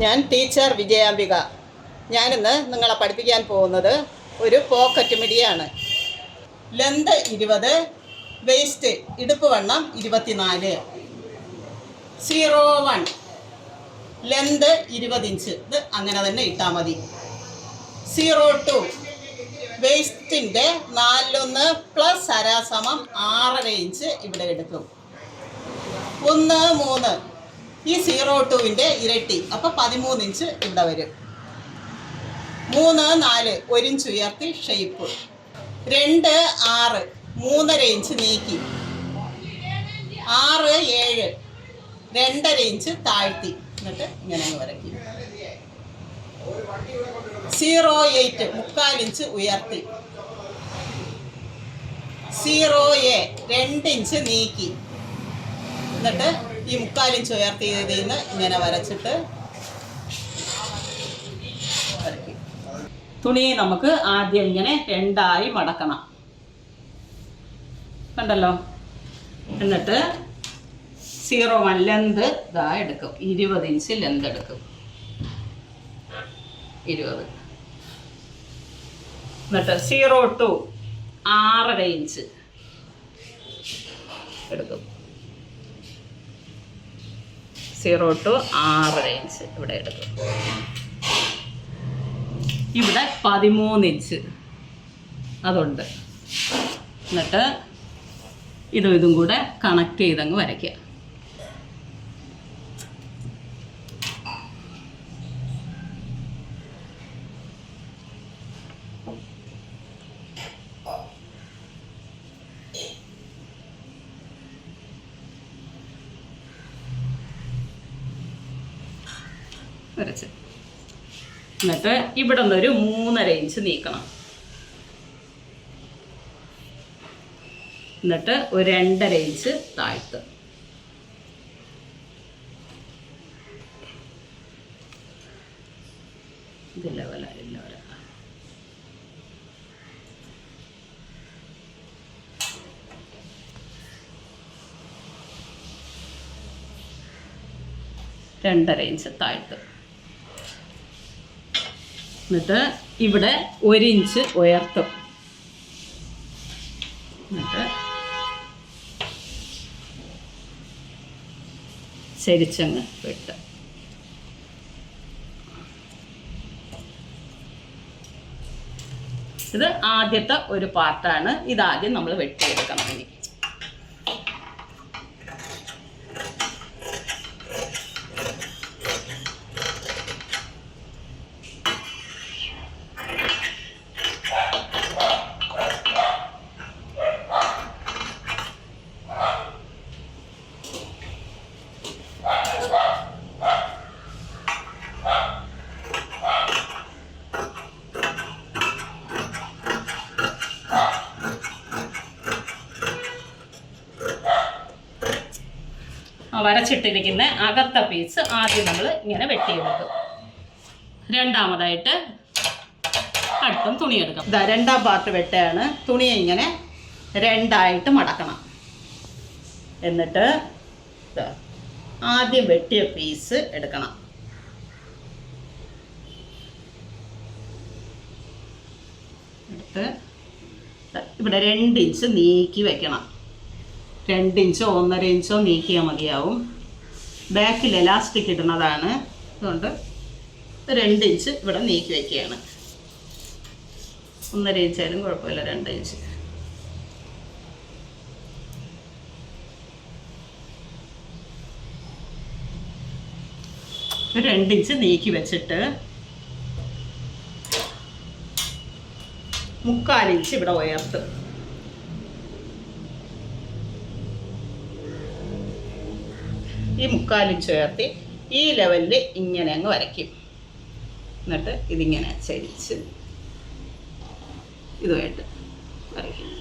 ഞാൻ ടീച്ചർ വിജയാംബിക. ഞാനിന്ന് നിങ്ങളെ പഠിപ്പിക്കാൻ പോകുന്നത് ഒരു പോക്കറ്റ് മിഡിയാണ്. ലെന്ത് 20, വേസ്റ്റ് ഇടുപ്പ് വണ്ണം 24. 01 ലെന്ത് 20 ഇഞ്ച്, ഇത് അങ്ങനെ തന്നെ ഇട്ടാൽ മതി. 02 വേസ്റ്റിൻ്റെ 4/1 പ്ലസ് അരാസമം 6.5 ഇഞ്ച് ഇവിടെ എടുക്കും. 13 ഈ 02-ൻ്റെ ഇരട്ടി, അപ്പോൾ 13 ഇഞ്ച് ഇവിടെ വരും. 34 1 ഇഞ്ച് ഉയർത്തി ഷേപ്പ്. 26 3.5 ഇഞ്ച് നീക്കി. 67 2.5 ഇഞ്ച് താഴ്ത്തി, എന്നിട്ട് ഇങ്ങനെ വരയ്ക്കും. 08 3/4 ഇഞ്ച് ഉയർത്തി. 0A 2 ഇഞ്ച് നീക്കി, എന്നിട്ട് ഈ 3/4 ഇഞ്ച് ഉയർത്തിയതിൽ നിന്ന് ഇങ്ങനെ വരച്ചിട്ട് വരയ്ക്കും. തുണിയെ നമുക്ക് ആദ്യം ഇങ്ങനെ 2ആയി മടക്കണം, കണ്ടല്ലോ. എന്നിട്ട് 01 ലെന്ത് ഇതാ എടുക്കും. 20 ഇഞ്ച് ലെന്ത് എടുക്കും. 20. എന്നിട്ട് 02 6.5 ഇഞ്ച് എടുക്കും. 02 6.5 ഇഞ്ച് ഇവിടെ എടുക്കും. ഇവിടെ 13 ഇഞ്ച് അതുണ്ട്. എന്നിട്ട് ഇതും കൂടെ കണക്ട് ചെയ്തങ്ങ് വരയ്ക്കുക. വരച്ച് എന്നിട്ട് ഇവിടെ നിന്നൊരു 3.5 ഇഞ്ച് നീക്കണം. എന്നിട്ട് ഒരു 2.5 ഇഞ്ച് താഴ്ത്ത്. ഇത് ലെവലായില്ല. 2.5 ഇഞ്ച് താഴ്ത്ത്. എന്നിട്ട് ഇവിടെ 1 ഇഞ്ച് ഉയർത്തും. എന്നിട്ട് ചരിച്ചങ്ങ് വെട്ടും. ഇത് ആദ്യത്തെ ഒരു പാർട്ടാണ്. ഇതാദ്യം നമ്മൾ വെട്ടിയെടുക്കണം. ഇനി വരച്ചിട്ടിരിക്കുന്ന അകത്ത പീസ് ആദ്യം നമ്മൾ ഇങ്ങനെ വെട്ടിയെടുക്കും. രണ്ടാമതായിട്ട് അടുത്തും തുണിയെടുക്കും. ഇതാ രണ്ടാം പാർട്ട് വെട്ടയാണ്. തുണിയെ ഇങ്ങനെ 2ആയിട്ട് മടക്കണം. എന്നിട്ട് ആദ്യം വെട്ടിയ പീസ് എടുക്കണം. എടുത്ത് ഇവിടെ 2 ഇഞ്ച് നീക്കി വെക്കണം. 2 ഇഞ്ചോ 1.5 ഇഞ്ചോ നീക്കിയാൽ മതിയാവും. ബാക്കിൽ എലാസ്റ്റിക് ഇടുന്നതാണ്, അതുകൊണ്ട് 2 ഇഞ്ച് ഇവിടെ നീക്കി വയ്ക്കുകയാണ്. 1.5 ഇഞ്ചായാലും കുഴപ്പമില്ല, 2 ഇഞ്ച്. ഒരു 2 ഇഞ്ച് നീക്കി വെച്ചിട്ട് 3/4 ഇഞ്ച് ഇവിടെ ഉയർത്തും. ഈ 3/4 ഇഞ്ച് ഉയർത്തി ഈ ലെവലിൽ ഇങ്ങനെ അങ്ങ് വരയ്ക്കും. എന്നിട്ട് ഇതിങ്ങനെ ചരിച്ച് ഇതുമായിട്ട് വരയ്ക്കും.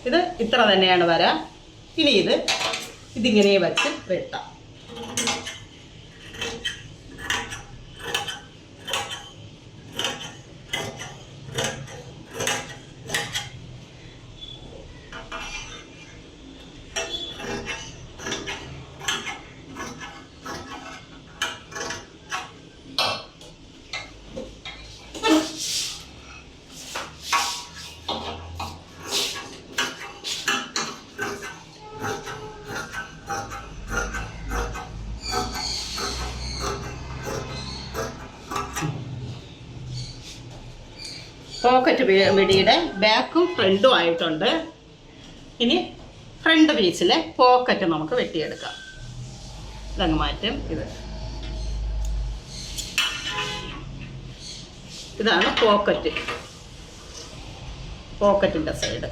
ഇത് ഇത്ര തന്നെയാണ് വര. ഇനി ഇതിങ്ങനെ വച്ച് വെട്ടാം. പോക്കറ്റ് മിടിയുടെ ബാക്കും ഫ്രണ്ടും ആയിട്ടുണ്ട്. ഇനി ഫ്രണ്ട് പീസിലെ പോക്കറ്റ് നമുക്ക് വെട്ടിയെടുക്കാം. ഇതങ്ങ് മാറ്റും. ഇതാണ് പോക്കറ്റിൻ്റെ സൈഡ്.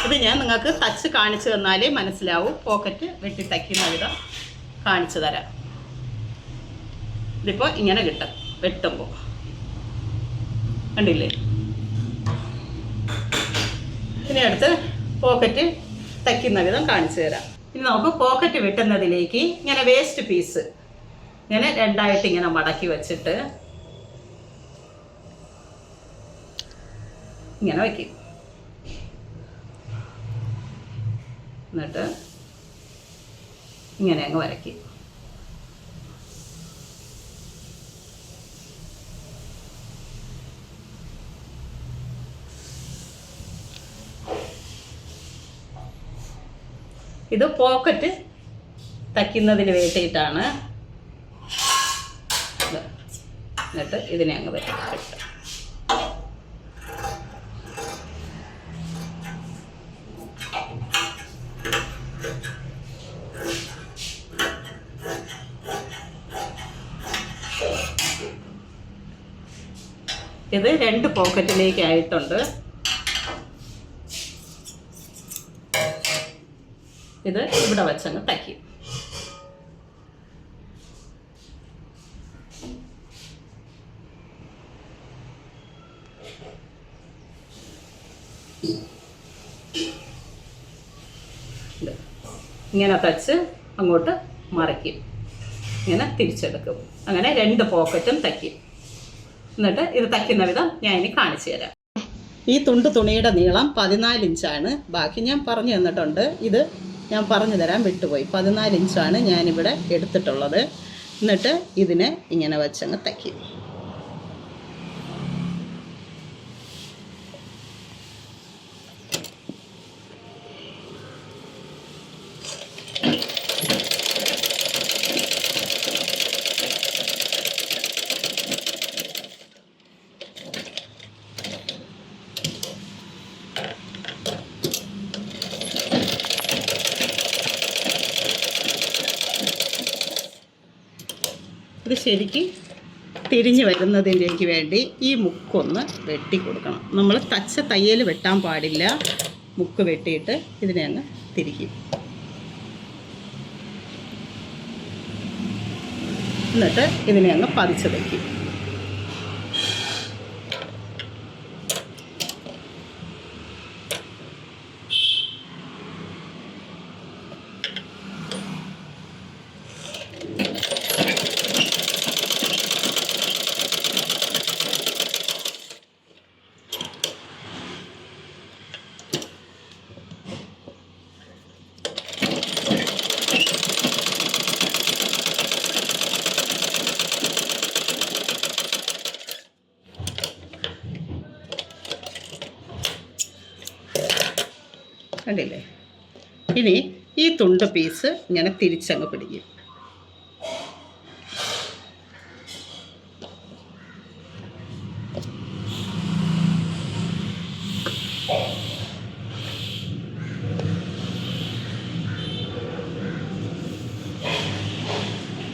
ഇത് ഞാൻ നിങ്ങൾക്ക് തച്ച് കാണിച്ചു തന്നാലേ മനസ്സിലാവും. പോക്കറ്റ് വെട്ടി തയ്ക്കുന്ന വിധം കാണിച്ചു തരാം. ഇതിപ്പോൾ ഇങ്ങനെ കിട്ടും വെട്ടുമ്പോൾ, കണ്ടില്ലേ? ഇനി അടുത്ത് പോക്കറ്റ് തയ്ക്കുന്ന വിധം കാണിച്ചു തരാം. ഇനി നമുക്ക് പോക്കറ്റ് വെട്ടുന്നതിലേക്ക് ഇങ്ങനെ വേസ്റ്റ് പീസ് ഇങ്ങനെ രണ്ടായിട്ട് ഇങ്ങനെ മടക്കി വെച്ചിട്ട് ഇങ്ങനെ വയ്ക്കും. എന്നിട്ട് ഇങ്ങനെ അങ്ങ് വരയ്ക്കും. ഇത് പോക്കറ്റ് തയ്ക്കുന്നതിന് വേണ്ടിയിട്ടാണ്. എന്നിട്ട് ഇതിനെ അങ്ങ് വെട്ടും. ഇത് 2 പോക്കറ്റിലേക്ക് ആയിട്ടുണ്ട്. ഇത് ഇവിടെ വെച്ചങ്ങ് തയ്ക്കും. ഇങ്ങനെ തച്ച് അങ്ങോട്ട് മറിക്കും, ഇങ്ങനെ തിരിച്ചെടുക്കും. അങ്ങനെ 2 പോക്കറ്റും തയ്ക്കും. എന്നിട്ട് ഇത് തയ്ക്കുന്ന വിധം ഞാൻ ഇനി കാണിച്ചു തരാം. ഈ തുണിയുടെ നീളം 14 ഇഞ്ചാണ്. ബാക്കി ഞാൻ പറഞ്ഞു തന്നിട്ടുണ്ട്. ഇത് ഞാൻ പറഞ്ഞു തരാൻ വിട്ടുപോയി. 14 ഇഞ്ചാണ് ഞാനിവിടെ എടുത്തിട്ടുള്ളത്. എന്നിട്ട് ഇതിനെ ഇങ്ങനെ വെച്ചങ്ങ് തയ്ക്കും. ഇത് ശരിക്കും തിരിഞ്ഞ് വരുന്നതിലേക്ക് വേണ്ടി ഈ മുക്കൊന്ന് വെട്ടി കൊടുക്കണം. നമ്മൾ തച്ച തയ്യൽ വെട്ടാൻ പാടില്ല. മുക്ക് വെട്ടിയിട്ട് ഇതിനെ അങ്ങ് തിരിക്കും. എന്നിട്ട് ഇതിനെ അങ്ങ് പതിച്ച് വയ്ക്കും. കണ്ടില്ലേ? ഇനി ഈ തുണ്ട് പീസ് ഇങ്ങനെ തിരിച്ചങ്ങ് പിടിക്കും.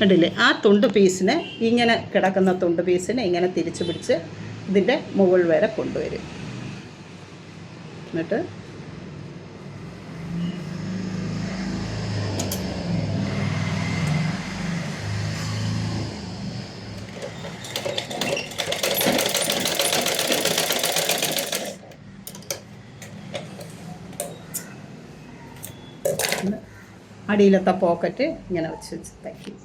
കണ്ടില്ലേ? ആ തുണ്ട് പീസിനെ ഇങ്ങനെ കിടക്കുന്ന തുണ്ട് പീസിനെ ഇങ്ങനെ തിരിച്ച് പിടിച്ച് ഇതിൻ്റെ മുകൾ വരെ കൊണ്ടുവരും. എന്നിട്ട് അടിയിലത്തെ പോക്കറ്റ് ഇങ്ങനെ വെച്ച് തയ്ക്കും.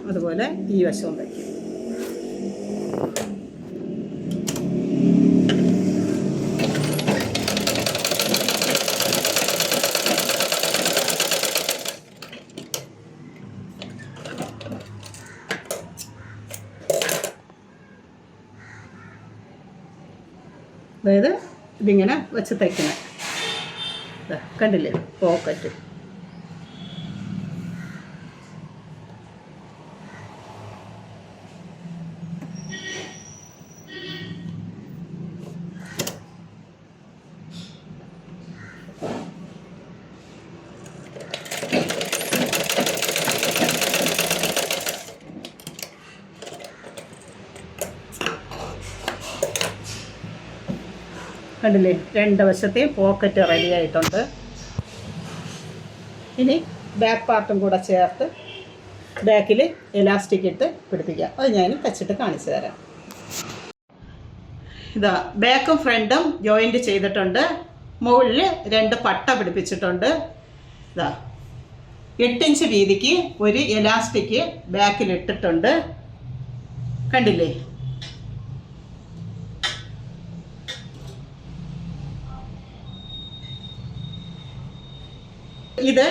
അതുപോലെ ഈ വശവും തയ്ക്കും. ഇതിങ്ങനെ വെച്ച് തയ്ക്കുന്നത്. കണ്ടില്ലേ പോക്കറ്റ്. കണ്ടില്ലേ രണ്ട് വശത്തെയും പോക്കറ്റ് റെഡി ആയിട്ടുണ്ട്. ഇനി ബാക്ക് പാർട്ടും കൂടെ ചേർത്ത് ബാക്കിൽ എലാസ്റ്റിക് ഇട്ട് പിടിപ്പിക്കാം. അത് ഞാൻ തച്ചിട്ട് കാണിച്ചു തരാം. ഇതാ ബാക്കും ഫ്രണ്ടും ജോയിൻറ്റ് ചെയ്തിട്ടുണ്ട്. മുകളിൽ 2 പട്ട പിടിപ്പിച്ചിട്ടുണ്ട്. ഇതാ 8 ഇഞ്ച് വീതിക്ക് ഒരു എലാസ്റ്റിക് ബാക്കിൽ ഇട്ടിട്ടുണ്ട്. കണ്ടില്ലേ? ഇത്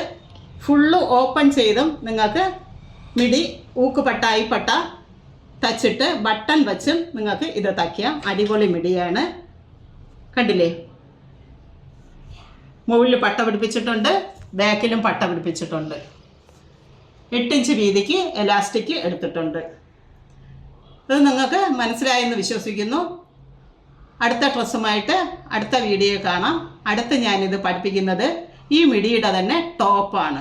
ഫുള്ള് ഓപ്പൺ ചെയ്തും നിങ്ങൾക്ക് മിഡി ഊക്കുപട്ട അയിപ്പട്ട തച്ചിട്ട് ബട്ടൺ വെച്ചും നിങ്ങൾക്ക് ഇത് തയ്ക്കാം. അടിപൊളി മിഡിയാണ്. കണ്ടില്ലേ? മുകളിൽ പട്ട പിടിപ്പിച്ചിട്ടുണ്ട്, ബാക്കിലും പട്ട പിടിപ്പിച്ചിട്ടുണ്ട്. 8 ഇഞ്ച് വീതിക്ക് എലാസ്റ്റിക് എടുത്തിട്ടുണ്ട്. ഇത് നിങ്ങൾക്ക് മനസ്സിലായെന്ന് വിശ്വസിക്കുന്നു. അടുത്ത ഡ്രസ്സുമായിട്ട് അടുത്ത വീഡിയോ കാണാം. അടുത്ത് ഞാനിത് പഠിപ്പിക്കുന്നത് ഈ മിഡിയുടെ തന്നെ ടോപ്പാണ്.